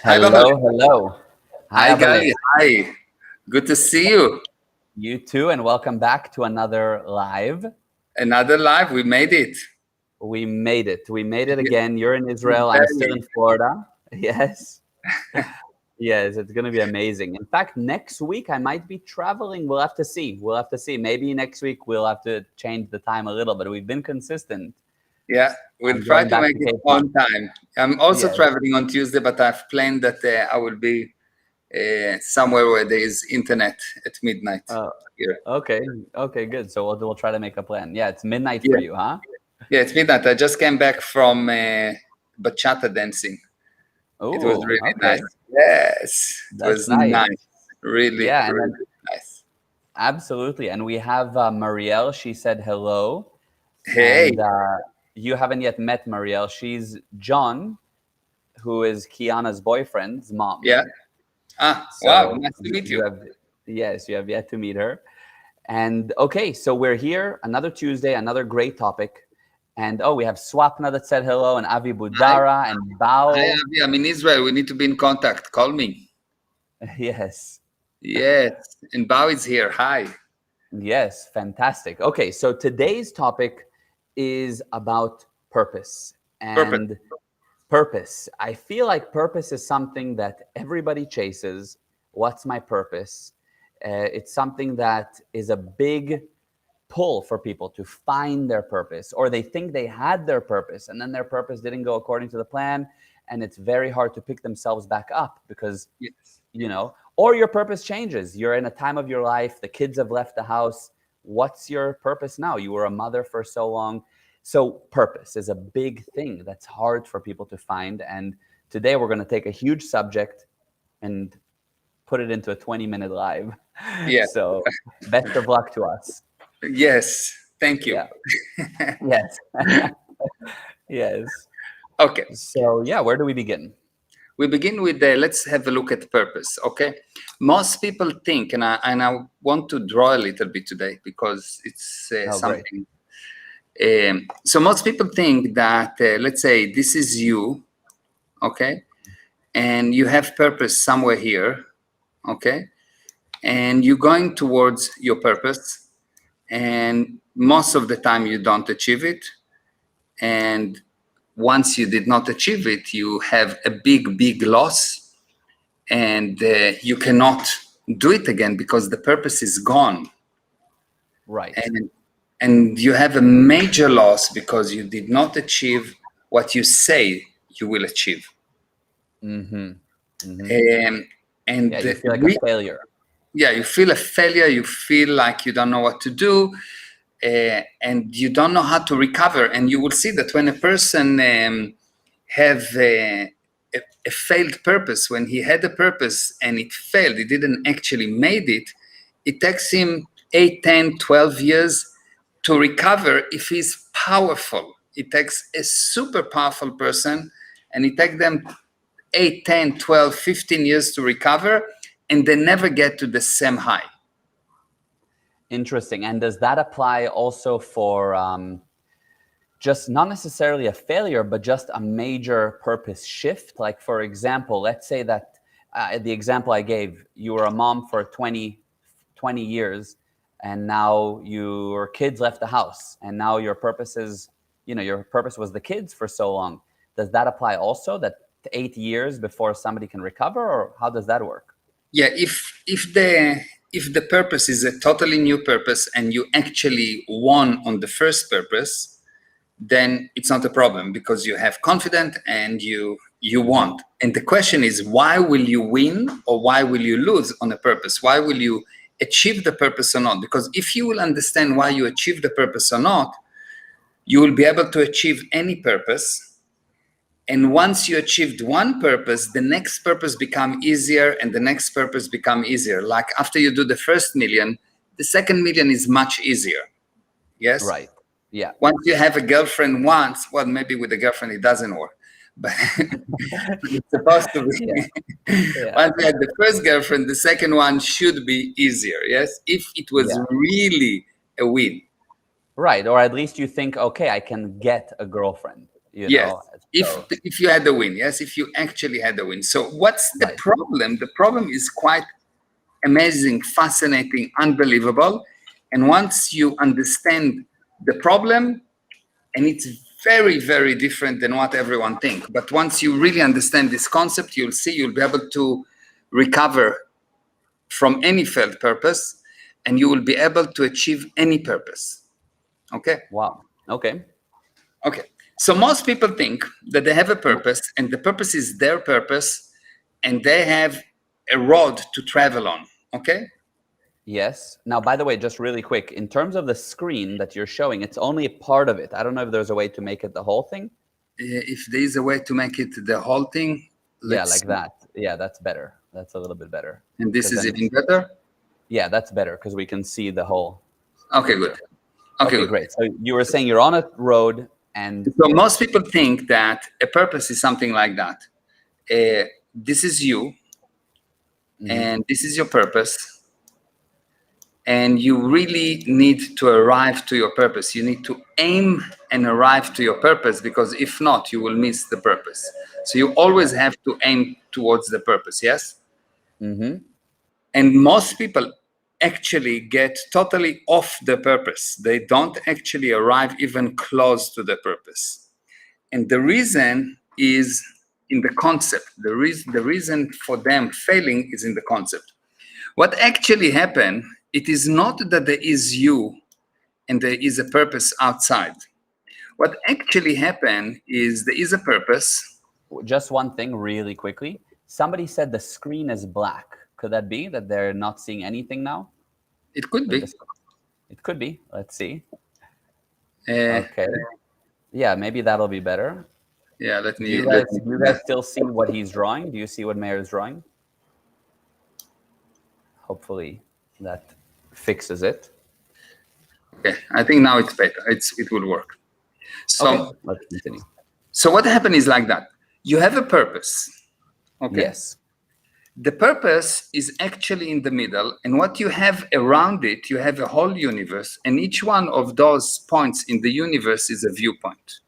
Hi, Baba. Hello, hello. Hi, Hi, Abale. guys. Hi. Good to see you. You too, and welcome back to another live. Another live. We made it. We made it. We made it Yeah, again. You're in Israel. I'm still barely. in Florida. Yes. Yes, it's going to be amazing. In fact, next week I might be traveling. We'll have to see. We'll have to see. Maybe next week we'll have to change the time a little, but we've been consistent. Yeah, we'll I'm try going to back make to it Cape Town. on time. I'm also Yes. traveling on Tuesday, but I've planned that I will be somewhere where there is internet at midnight Uh, here. okay. Okay, good. So we'll try to make a plan. Yeah, it's midnight for Yeah, you, huh? yeah, it's midnight. I just came back from bachata dancing. It was Oh, really okay. nice. Yes, it That's was nice. nice. Really, Yeah, and really then nice. absolutely. And we have Marielle. She said hello. Hey, And you haven't yet met Marielle. She's John, who is Kiana's boyfriend's mom. yeah. Wow, So nice to meet you you. have, yes, you have yet to meet her. And okay, so we're here, another Tuesday, another great topic. And oh, we have Swapna that said hello, and Avi Hi, Budara, and hi, Bao. Avi. I'm in Israel. We need to be in contact. Call me. Yes, Yes, and Bao is here. Hi. yes, fantastic. Okay, so today's topic is about purpose. Perfect. And purpose. I feel like purpose is something that everybody chases. What's my purpose? It's something that is a big pull for people to find their purpose, or they think they had their purpose and then their purpose didn't go according to the plan. And it's very hard to pick themselves back up because, Yes. or your purpose changes. You're in a time of your life, the kids have left the house. What's your purpose now? You were a mother for so long. So, purpose is a big thing that's hard for people to find. And today we're going to take a huge subject and put it into a 20-minute live. Yeah. So, best of luck to us. Yes. Thank you. Yeah. Yes. Yes. Okay. So, yeah, where do we begin? We begin with let's have a look at purpose. Okay. Most people think, and I want to draw a little bit today because it's Oh, great. something. So most people think that let's say this is you, okay, and you have purpose somewhere here, okay, and you're going towards your purpose, and most of the time you don't achieve it, and once you did not achieve it you have a big loss, and you cannot do it again because the purpose is gone, Right. and you have a major loss because you did not achieve what you say you will achieve. Mm-hmm. Mm-hmm. um, Yeah, and you feel like a failure. yeah, you feel a failure, you feel like you don't know what to do, and you don't know how to recover. And you will see that when a person have a failed purpose, when he had a purpose and it failed, he didn't actually made it, it takes him 8, 10, 12 years to recover if he's powerful. It takes a super powerful person, and it takes them 8, 10, 12, 15 years to recover, and they never get to the same high. Interesting. And does that apply also for just not necessarily a failure, but just a major purpose shift? Like, for example, let's say that the example I gave, you were a mom for 20 years, and now your kids left the house, and now your purpose is, your purpose was the kids for so long. Does that apply also, that 8 years before somebody can recover, or how does that work? Yeah, if the purpose is a totally new purpose and you actually won on the first purpose, then it's not a problem because you have confidence and you want. And the question is, why will you win or why will you lose on a purpose? Why will you achieve the purpose or not? Because if you will understand why you achieve the purpose or not, you will be able to achieve any purpose. And once you achieved one purpose, the next purpose become easier and the next purpose become easier. Like after you do the first million, the second million is much easier. Yes. Right. Yeah. Once you have a girlfriend once, well, maybe with a girlfriend it doesn't work, but it's supposed to Yeah. be. Yeah. Once you had the first girlfriend, the second one should be easier. Yes, if it was Yeah. really a win. Right. Or at least you think, okay, I can get a girlfriend. you Yes, know. if So, if you had a win, yes, if you actually had a win. So what's the right. problem? The problem is quite amazing, fascinating, unbelievable. And once you understand the problem, and it's very, very different than what everyone thinks. But once you really understand this concept, you'll see you'll be able to recover from any failed purpose, and you will be able to achieve any purpose. Okay? Wow. Okay. Okay. So most people think that they have a purpose, and the purpose is their purpose, and they have a road to travel on. Okay? Yes. Now, by the way, just really quick, in terms of the screen that you're showing, it's only a part of it. I don't know if there's a way to make it the whole thing. If there is a way to make it the whole thing, Yeah, let's like see. that. Yeah, that's better. That's a little bit better. And this 'Cause is then even it's, better. yeah, that's better because we can see the whole Okay, good. picture. Okay, Okay, good. great. So you were saying you're on a road and So most people think that a purpose is something like that. This is you, and this is your purpose, and you really need to arrive to your purpose. You need to aim and arrive to your purpose, because if not, you will miss the purpose. So you always have to aim towards the purpose, yes? And most people actually get totally off the purpose. They don't actually arrive even close to the purpose. And the reason is in the concept. The reason for them failing is in the concept. What actually happened, it is not that there is you and there is a purpose outside. What actually happened is there is a purpose. just one thing really quickly. Somebody said the screen is black. Could that be that they're not seeing anything now? It could With be. this, it could be. Let's see. Uh, Okay. Yeah, maybe that'll be better. yeah, let Do me, you let guys me do you guys still see what he's drawing? Do you see what Mayor is drawing? Hopefully that fixes it. Okay, I think now it's better. It will work. So, Okay, let's continue. so what happened is like that. You have a purpose. Okay. Yes. The purpose is actually in the middle, and what you have around it, you have a whole universe, and each one of those points in the universe is a viewpoint.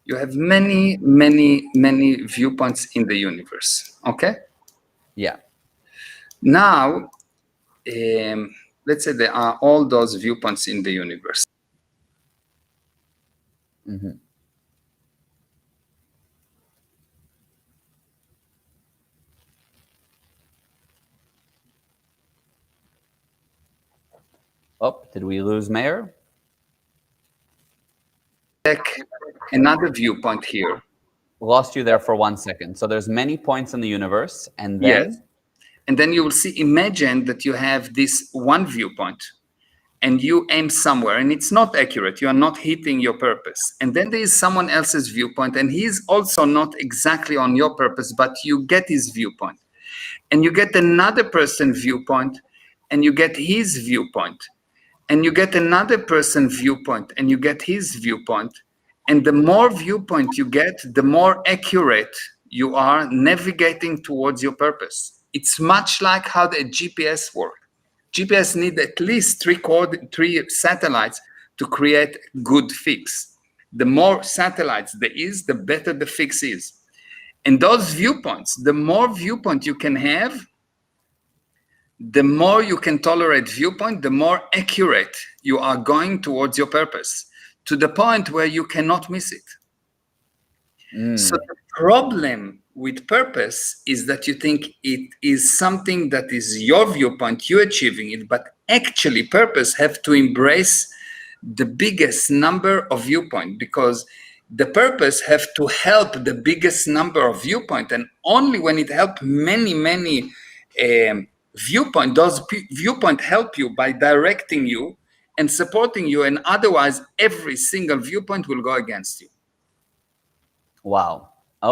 You have many, many, many viewpoints in the universe. Okay. Yeah. Now, let's say there are all those viewpoints in the universe. Oh, did we lose Mayor? Take another viewpoint here. Lost you there for 1 second. So there's many points in the universe, and then Yes. And then you will see, imagine that you have this one viewpoint and you aim somewhere and it's not accurate. You are not hitting your purpose. And then there is someone else's viewpoint and he is also not exactly on your purpose, but you get his viewpoint. And you get another person's viewpoint and you get his viewpoint. And you get another person's viewpoint and you get his viewpoint. And the more viewpoint you get, the more accurate you are navigating towards your purpose. It's much like how the GPS works. GPS need at least three satellites to create a good fix. The more satellites there is, the better the fix is. And those viewpoints, the more viewpoint you can have, the more you can tolerate viewpoint, the more accurate you are going towards your purpose, to the point where you cannot miss it. So the problem with purpose is that you think it is something that is your viewpoint, you achieving it, but actually purpose have to embrace the biggest number of viewpoint, because the purpose have to help the biggest number of viewpoint, and only when it help many viewpoint, those viewpoint help you by directing you and supporting you, and otherwise every single viewpoint will go against you. wow.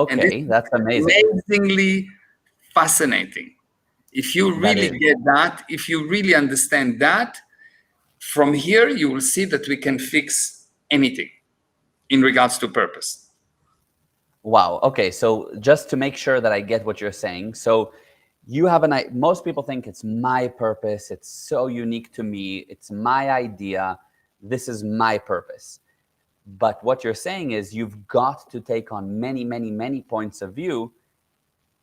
And this Okay, is that's amazing. amazingly fascinating. If you That really is. get that, if you really understand that, from here you will see that we can fix anything in regards to purpose. Wow. Okay, so just to make sure that I get what you're saying, so you have most people think it's my purpose, it's so unique to me, it's my idea, this is my purpose. But what you're saying is you've got to take on many, many, many points of view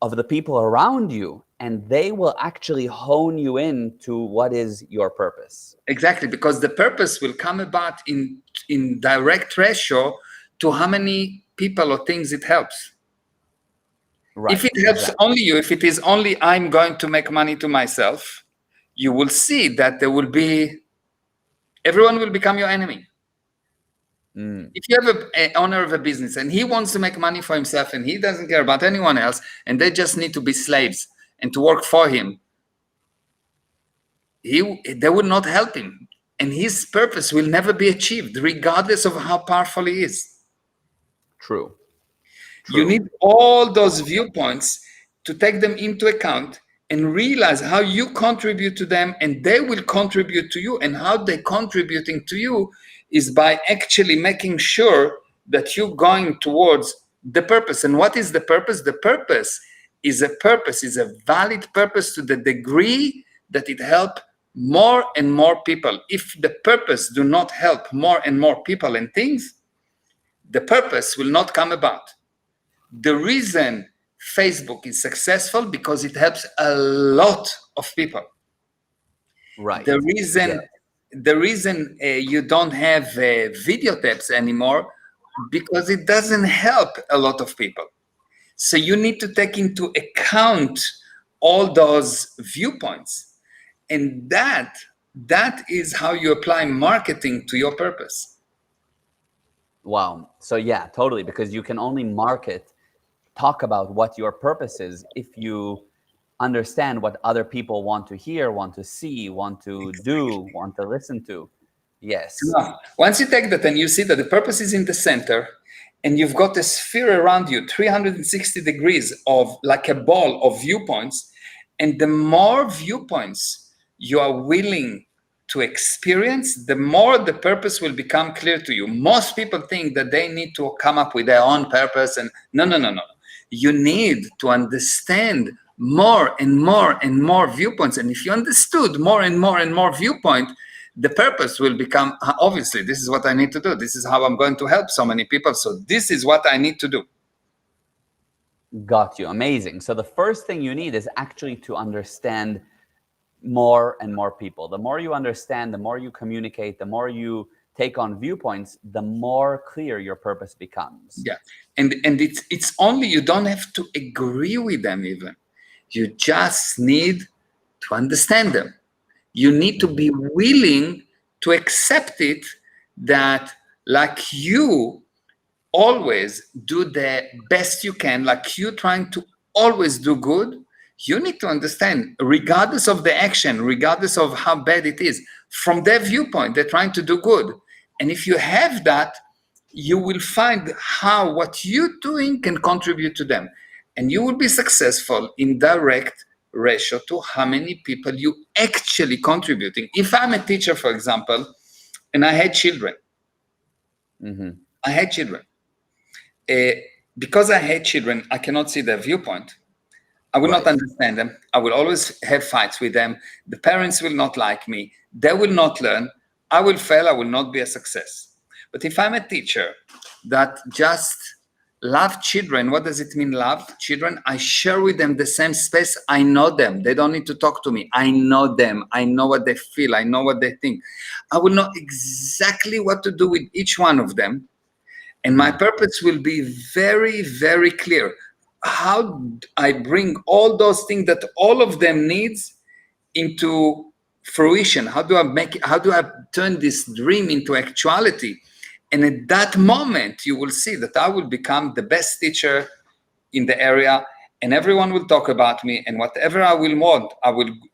of the people around you, and they will actually hone you in to what is your purpose. Exactly, because the purpose will come about in direct ratio to how many people or things it helps. Right. If it helps Exactly. only you, if it is only I'm going to make money to myself, you will see that there will be, everyone will become your enemy. If you have an owner of a business and he wants to make money for himself and he doesn't care about anyone else and they just need to be slaves and to work for him, they will not help him. And his purpose will never be achieved, regardless of how powerful he is. True. You need all those viewpoints to take them into account and realize how you contribute to them and they will contribute to you, and how they're contributing to you is by actually making sure that you're going towards the purpose. And what is the purpose? The purpose is a valid purpose to the degree that it helps more and more people. If the purpose do not help more and more people and things, the purpose will not come about. The reason Facebook is successful because it helps a lot of people. Right. The reason you don't have video tapes anymore, because it doesn't help a lot of people. So you need to take into account all those viewpoints, and that is how you apply marketing to your purpose. Wow. So yeah, totally. Because you can only talk about what your purpose is if you understand what other people want to hear, want to see, want to do, want to listen to. Yes. Once you take that and you see that the purpose is in the center and you've got a sphere around you, 360 degrees of like a ball of viewpoints, and the more viewpoints you are willing to experience, the more the purpose will become clear to you. Most people think that they need to come up with their own purpose, and no. You need to understand more and more and more viewpoints. And if you understood more and more and more viewpoint, the purpose will become, obviously, this is what I need to do. This is how I'm going to help so many people. So this is what I need to do. Got you. Amazing. So the first thing you need is actually to understand more and more people. The more you understand, the more you communicate, the more you take on viewpoints, the more clear your purpose becomes. Yeah. And it's only, you don't have to agree with them even. You just need to understand them. You need to be willing to accept it, that like you always do the best you can, like you trying to always do good, you need to understand, regardless of the action, regardless of how bad it is, from their viewpoint, they're trying to do good. And if you have that, you will find how what you're doing can contribute to them. And you will be successful in direct ratio to how many people you actually contributing. If I'm a teacher, for example, and I had children, because I hate children, I cannot see their viewpoint. I will not understand them. I will always have fights with them. The parents will not like me. They will not learn. I will fail. I will not be a success. But if I'm a teacher that just love children, what does it mean, love children? I share with them the same space. I know them. They don't need to talk to me. I know them. I know what they feel. I know what they think. I will know exactly what to do with each one of them. And my purpose will be very, very clear. How I bring all those things that all of them needs into fruition. How do I turn this dream into actuality? And at that moment, you will see that I will become the best teacher in the area, and everyone will talk about me, and whatever I will want,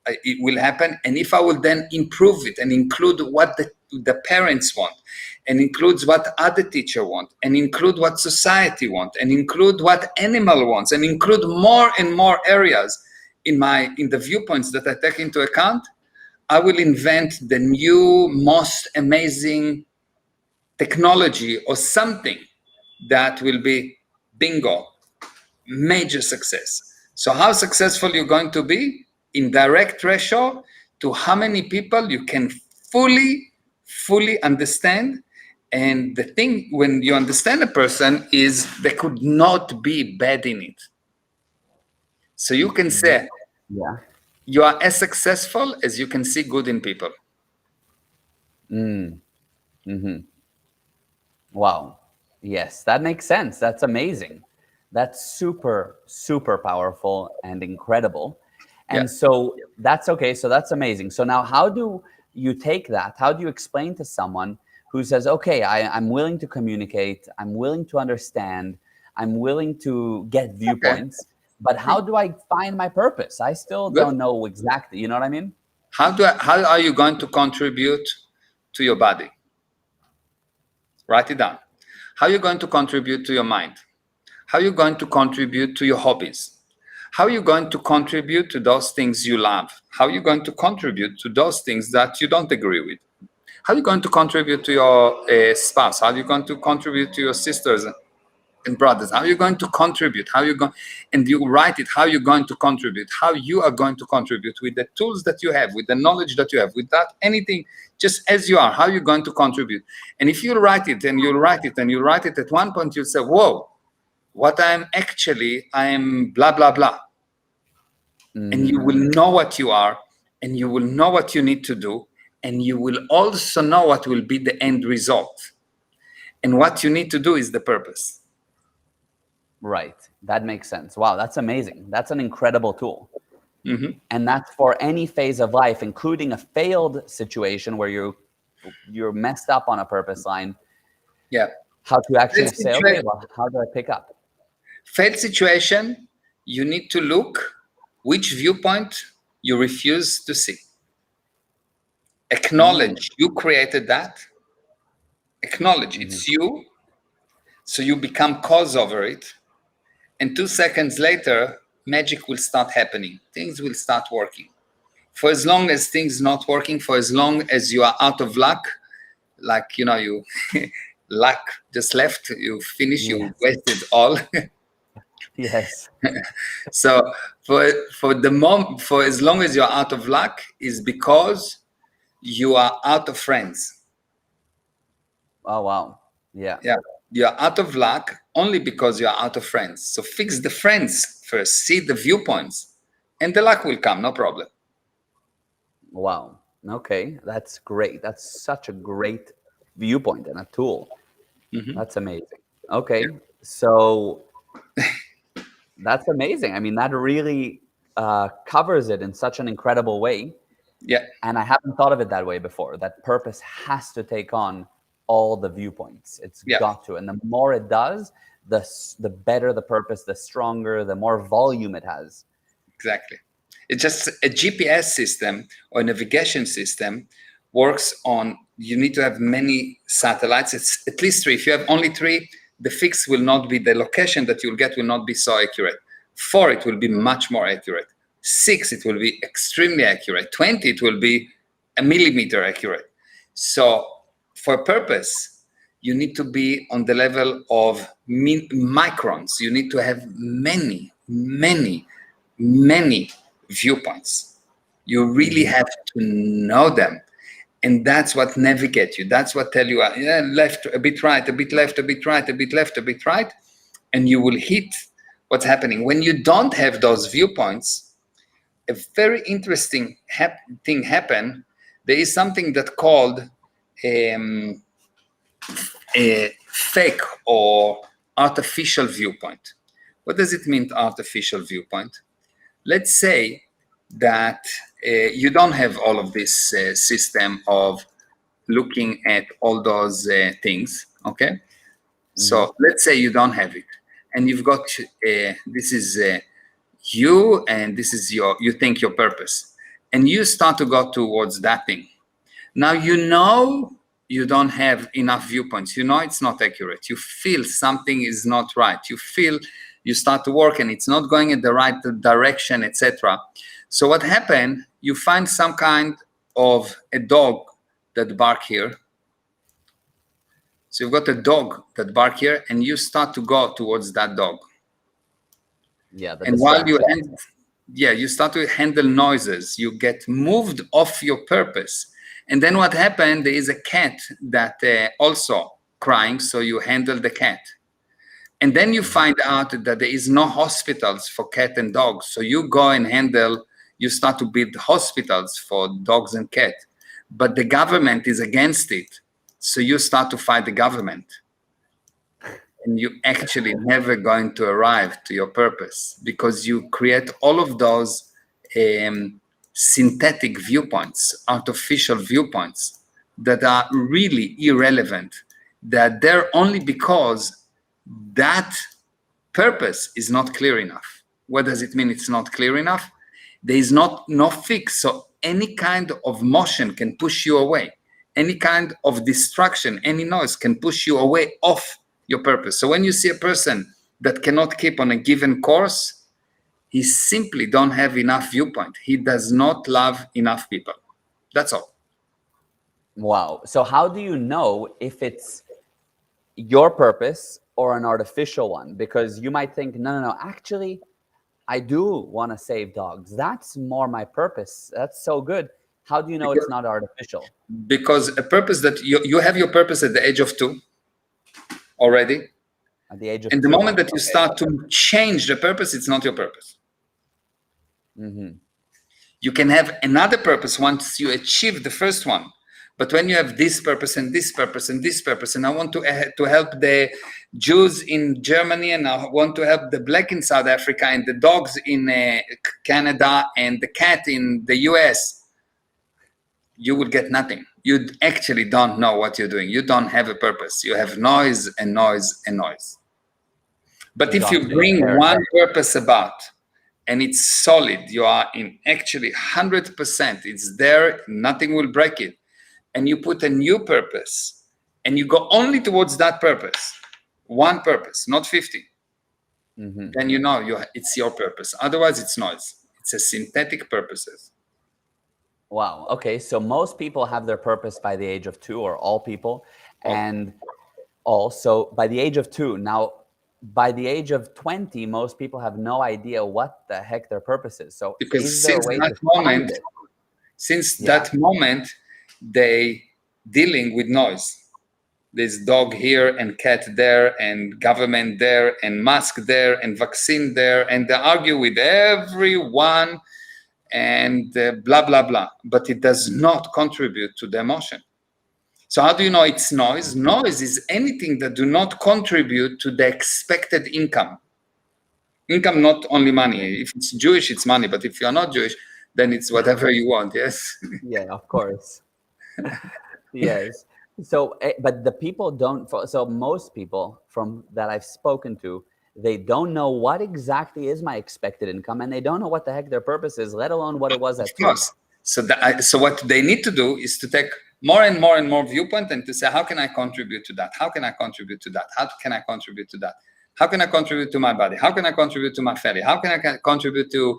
it will happen. And if I will then improve it and include what the parents want, and includes what other teacher want, and include what society want, and include what animal wants, and include more and more areas in the viewpoints that I take into account, I will invent the new most amazing technology or something that will be bingo, major success. So how successful you're going to be in direct ratio to how many people you can fully understand And the thing, when you understand a person, is they could not be bad in it. So you can say Yeah. you are as successful as you can see good in people. Wow. Yes, that makes sense. That's amazing. That's super, super powerful and incredible. Yeah. And so that's okay. So that's amazing. So now, how do you take that? How do you explain to someone who says, okay, I'm willing to communicate, I'm willing to understand, I'm willing to get Okay. viewpoints, but how do I find my purpose? I still Good. don't know exactly. You know what I mean? How are you going to contribute to your body? Write it down. How are you going to contribute to your mind? How are you going to contribute to your hobbies? How are you going to contribute to those things you love? How are you going to contribute to those things that you don't agree with? How are you going to contribute to your spouse? How are you going to contribute to your sisters and brothers? How are you going to contribute? How are you going, and you write it, how you're going to contribute, how you are going to contribute with the tools that you have, with the knowledge that you have, without anything, just as you are, how you're going to contribute. And if you write it and you'll write it and you write it, at one point you'll say, whoa, what I'm blah, blah, blah. And you will know what you are, and you will know what you need to do, and you will also know what will be the end result. And what you need to do is the purpose. Right. That makes sense. Wow, that's amazing. That's an incredible tool. And that's for any phase of life, including a failed situation where you're messed up on a purpose line. Yeah. How to actually say, okay, well, how do I pick up? Failed situation, you need to look which viewpoint you refuse to see. Acknowledge you created that. Acknowledge it's you. So you become cause over it. And 2 seconds later, magic will start happening. Things will start working. For as long as things not working, for as long as you are out of luck, like, you luck just left, you finish, you wasted all. Yes. So for as long as you're out of luck is because you are out of friends. Oh, wow. Yeah. Yeah. You're out of luck only because you're out of friends. So fix the friends first, see the viewpoints, and the luck will come, no problem. Wow. Okay. That's great. That's such a great viewpoint and a tool. That's amazing. Okay. So that's amazing. I mean, that really covers it in such an incredible way. Yeah. And I haven't thought of it that way before, that purpose has to take on all the viewpoints. It's got to. And the more it does, the better the purpose, the stronger, the more volume it has. Exactly. It's just a GPS system or a navigation system works on, you need to have many satellites. It's at least 3. If you have only 3, the fix will not be, the location that you'll get will not be so accurate. 4, it will be much more accurate. 6, it will be extremely accurate. 20, it will be a millimeter accurate. So for purpose, you need to be on the level of microns. You need to have many, many, many viewpoints. You really have to know them. And that's what navigate you. That's what tell you, left, a bit right, a bit left, a bit right, a bit left, a bit right. And you will hit what's happening. When you don't have those viewpoints, a very interesting thing happen. There is something that called a fake or artificial viewpoint. What does it mean, artificial viewpoint? Let's say that you don't have all of this system of looking at all those things, okay? So let's say you don't have it, and you've got this is you, and this is you think your purpose, and you start to go towards that thing. Now you don't have enough viewpoints. It's not accurate. You feel something is not right. You start to work and it's not going in the right direction, etc. So what happened? You find some kind of a dog that bark here. So you've got a dog that bark here, and you start to go towards that dog. Yeah. And while you start to handle noises, you get moved off your purpose. And then what happened? There is a cat that also crying, so you handle the cat. And then you find out that there is no hospitals for cat and dogs. So you go and you start to build hospitals for dogs and cat. But the government is against it. So you start to fight the government. And you actually never going to arrive to your purpose, because you create all of those synthetic viewpoints, artificial viewpoints that are really irrelevant. That they're only because that purpose is not clear enough. What does it mean it's not clear enough? There is no fix. So any kind of motion can push you away. Any kind of distraction, any noise can push you away off your purpose. So when you see a person that cannot keep on a given course, he simply don't have enough viewpoint. He does not love enough people. That's all. Wow. So how do you know if it's your purpose or an artificial one? Because you might think, no, actually, I do want to save dogs. That's more my purpose. That's so good. How do you know it's not artificial? Because a purpose that you have your purpose at the age of 2 already. At the age of and 2. The moment that you start to change the purpose, it's not your purpose. Mm-hmm. You can have another purpose once you achieve the first one. But when you have this purpose and this purpose and this purpose, and I want to help the Jews in Germany, and I want to help the black in South Africa, and the dogs in Canada, and the cat in the US, you will get nothing. You actually don't know what you're doing. You don't have a purpose. You have noise and noise and noise. But if you bring one purpose about, and it's solid, you are in actually 100%, it's there, nothing will break it. And you put a new purpose, and you go only towards that purpose, one purpose, not 50, then you know it's your purpose. Otherwise, it's noise. It's a synthetic purposes. Wow. Okay. So most people have their purpose by the age of 2, or all people. And also by the age of 2. Now, by the age of 20, most people have no idea what the heck their purpose is. So because since that moment, they dealing with noise. There's dog here and cat there and government there and mask there and vaccine there, and they argue with everyone and blah, blah, blah. But it does not contribute to the emotion. So how do you know it's noise? Noise is anything that do not contribute to the expected income. Income, not only money. If it's Jewish, it's money. But if you're not Jewish, then it's whatever you want, yes? Yeah, of course. Yes. So, but the people don't, so most people from that I've spoken to, they don't know what exactly is my expected income, and they don't know what the heck their purpose is, let alone what it was at 2. Of course. So what they need to do is to take more and more and more viewpoint, and to say, how can I contribute to that? How can I contribute to that? How can I contribute to that? How can I contribute to my body? How can I contribute to my family? How can I contribute to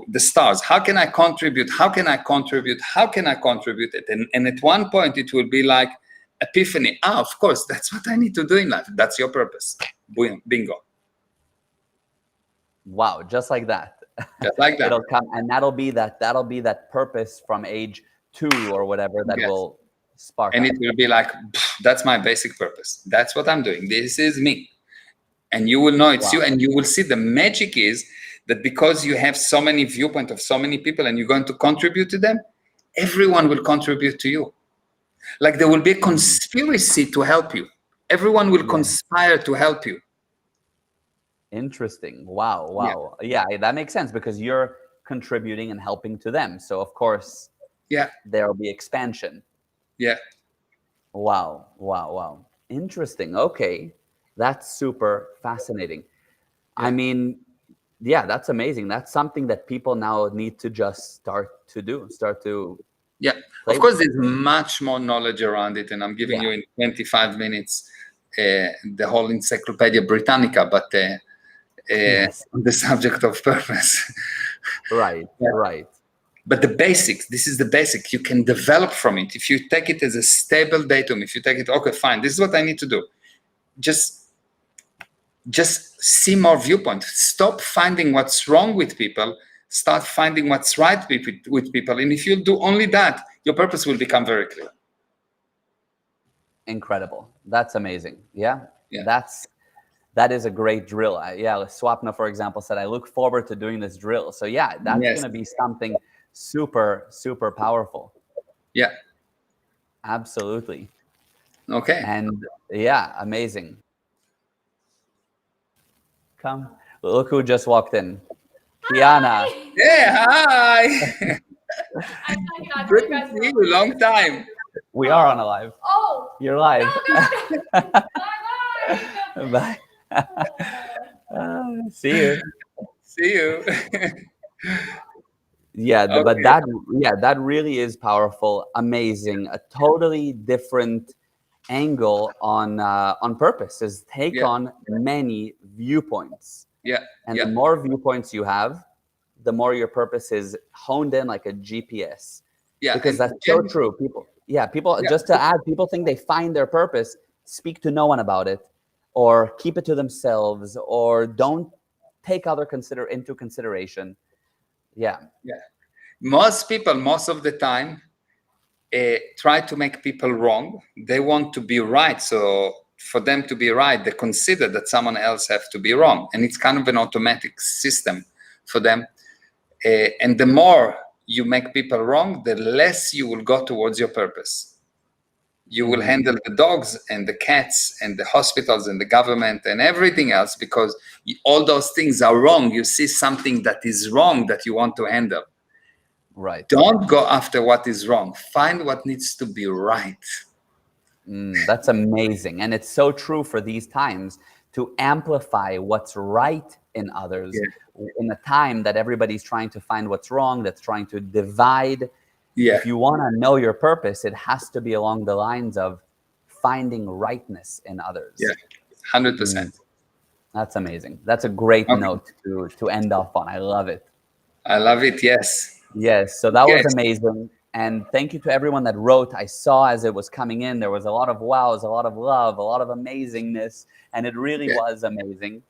the stars? How can I contribute? How can I contribute? How can I contribute it? And at one point it will be like epiphany. Of course, that's what I need to do in life. That's your purpose. Bingo. Wow, just like that. Just like that. It'll come, and that'll be that purpose from age 2 or whatever that will spark. And it will be like, that's my basic purpose. That's what I'm doing. This is me. And you will know it's you, and you will see the magic is that because you have so many viewpoints of so many people and you're going to contribute to them, everyone will contribute to you. Like there will be a conspiracy to help you. Everyone will conspire to help you. Interesting. Wow. Yeah, that makes sense because you're contributing and helping to them. So of course, there will be expansion. Yeah. Wow. Interesting. Okay. That's super fascinating. I mean, yeah, that's amazing. That's something that people now need to just start to do. Of course, there's much more knowledge around it, and I'm giving you in 25 minutes the whole Encyclopedia Britannica, but on the subject of purpose. Right. But the basics, this is the basic. You can develop from it. If you take it as a stable datum, if you take it, okay, fine, this is what I need to do. Just see more viewpoint. Stop finding what's wrong with people. Start finding what's right with people. And if you do only that, your purpose will become very clear. Incredible. That's amazing. Yeah. Yeah. That is a great drill. Swapna, for example, said, I look forward to doing this drill. So yeah, that's Yes. going to be something super, super powerful. Yeah. Absolutely. Okay. And yeah, amazing. Come. Look who just walked in. Kiana. Yeah, hi. I'm so glad Good you to guys see were you. Long time. We are on a live. Oh, You're live. no. Bye-bye. Bye. See you. See you. Yeah, but Okay. that really is powerful, amazing, a totally different angle on purpose. Is take Yeah. on many viewpoints, Yeah. and Yeah. the more viewpoints you have, the more your purpose is honed in like a GPS. Yeah. Because And that's so true. People, Yeah. just to add, people think they find their purpose, speak to no one about it, or keep it to themselves, or don't take other into consideration. Yeah. Yeah. Most people, most of the time, try to make people wrong. They want to be right. So for them to be right, they consider that someone else have to be wrong. And it's kind of an automatic system for them. And the more you make people wrong, the less you will go towards your purpose. You will handle the dogs and the cats and the hospitals and the government and everything else because all those things are wrong. You see something that is wrong that you want to handle. Right. Don't go after what is wrong. Find what needs to be right. That's amazing. And it's so true for these times to amplify what's right in others in a time that everybody's trying to find what's wrong, that's trying to divide. Yeah. If you want to know your purpose, it has to be along the lines of finding rightness in others. Yeah, 100%. That's amazing. That's a great note to end off on. I love it. I love it. Yes. Yes. So that was amazing. And thank you to everyone that wrote. I saw as it was coming in, there was a lot of wows, a lot of love, a lot of amazingness. And it really was amazing.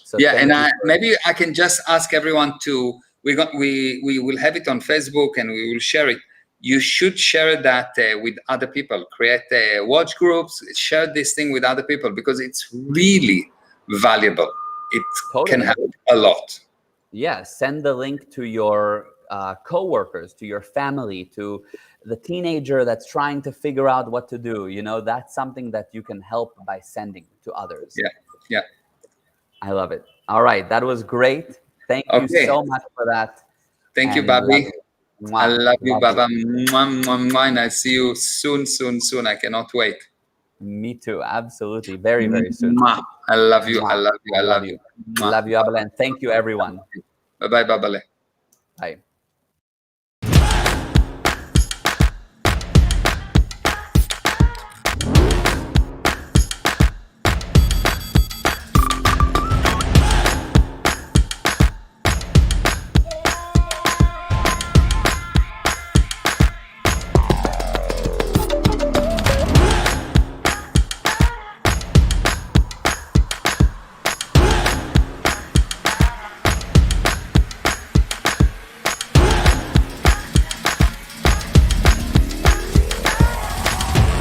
So yeah, and maybe I can just ask everyone to, we will have it on Facebook and we will share it. You should share that with other people. Create watch groups, share this thing with other people because it's really valuable. It can help a lot. Yeah, send the link to your co-workers, to your family, to the teenager that's trying to figure out what to do. You know, that's something that you can help by sending to others. Yeah, yeah. I love it. All right, that was great. Thank you so much for that. Thank you, Bobby. I love you, Baba. And I see you soon, soon, soon. I cannot wait. Me too. Absolutely. Very, very soon. I love you. I love you. I love you. Love you, Abale. And thank you, everyone. Bye-bye, Babale. Bye.